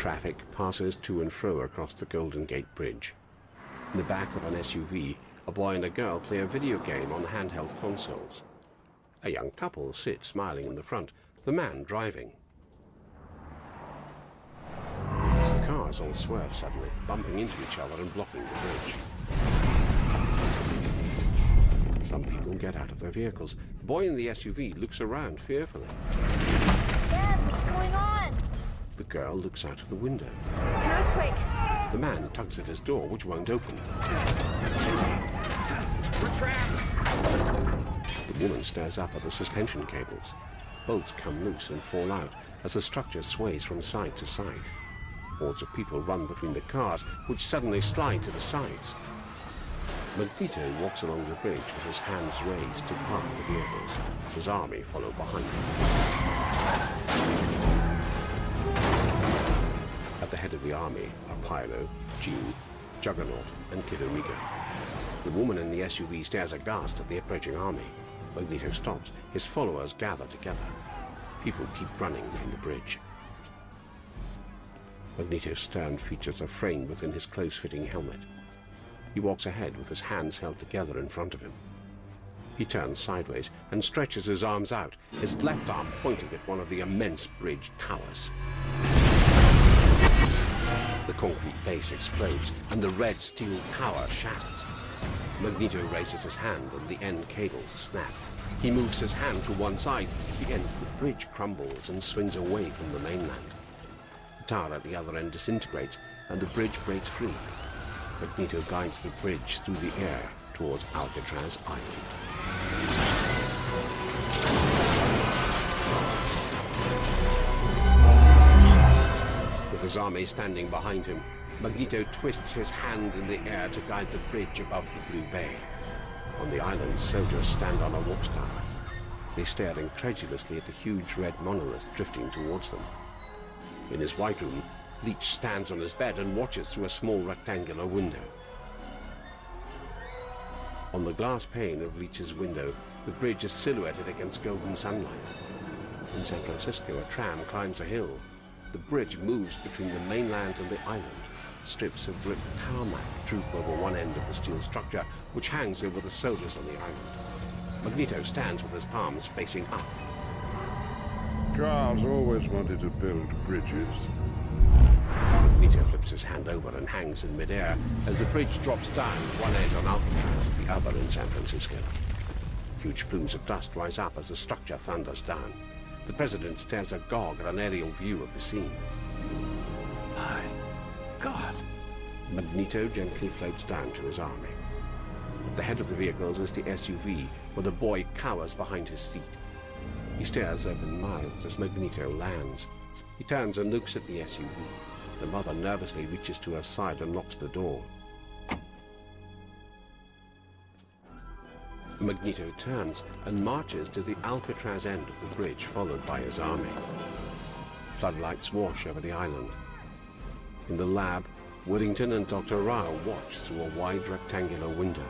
Traffic passes to and fro across the Golden Gate Bridge. In the back of an SUV, a boy and a girl play a video game on handheld consoles. A young couple sit smiling in the front, the man driving. The cars all swerve suddenly, bumping into each other and blocking the bridge. Some people get out of their vehicles. The boy in the SUV looks around fearfully. Dad, what's going on? The girl looks out of the window. It's an earthquake. The man tugs at his door, which won't open. We're trapped! The woman stares up at the suspension cables. Bolts come loose and fall out as the structure sways from side to side. Hordes of people run between the cars, which suddenly slide to the sides. Magneto walks along the bridge with his hands raised to park the vehicles. His army follow behind him. At the head of the army are Pyro, Dune, Juggernaut, and Kid Omega. The woman in the SUV stares aghast at the approaching army. Magneto stops. His followers gather together. People keep running from the bridge. Magneto's stern features are framed within his close-fitting helmet. He walks ahead with his hands held together in front of him. He turns sideways and stretches his arms out, his left arm pointing at one of the immense bridge towers. The concrete base explodes and the red steel tower shatters. Magneto raises his hand and the end cables snap. He moves his hand to one side. The end of the bridge crumbles and swings away from the mainland. The tower at the other end disintegrates and the bridge breaks free. Magneto guides the bridge through the air towards Alcatraz Island. With his army standing behind him, Magneto twists his hand in the air to guide the bridge above the blue bay. On the island, soldiers stand on a watchtower. They stare incredulously at the huge red monolith drifting towards them. In his white room, Leech stands on his bed and watches through a small rectangular window. On the glass pane of Leech's window, the bridge is silhouetted against golden sunlight. In San Francisco, a tram climbs a hill. The bridge moves between the mainland and the island. Strips of brick tarmac droop over one end of the steel structure, which hangs over the soldiers on the island. Magneto stands with his palms facing up. Charles always wanted to build bridges. Magneto flips his hand over and hangs in midair as the bridge drops down, one edge on Alcatraz, the other in San Francisco. Huge plumes of dust rise up as the structure thunders down. The president stares agog at an aerial view of the scene. My God! Magneto gently floats down to his army. At the head of the vehicles is the SUV, where the boy cowers behind his seat. He stares open-mouthed as Magneto lands. He turns and looks at the SUV. The mother nervously reaches to her side and locks the door. Magneto turns and marches to the Alcatraz end of the bridge, followed by his army. Floodlights wash over the island. In the lab, Whittington and Dr. Rao watch through a wide rectangular window.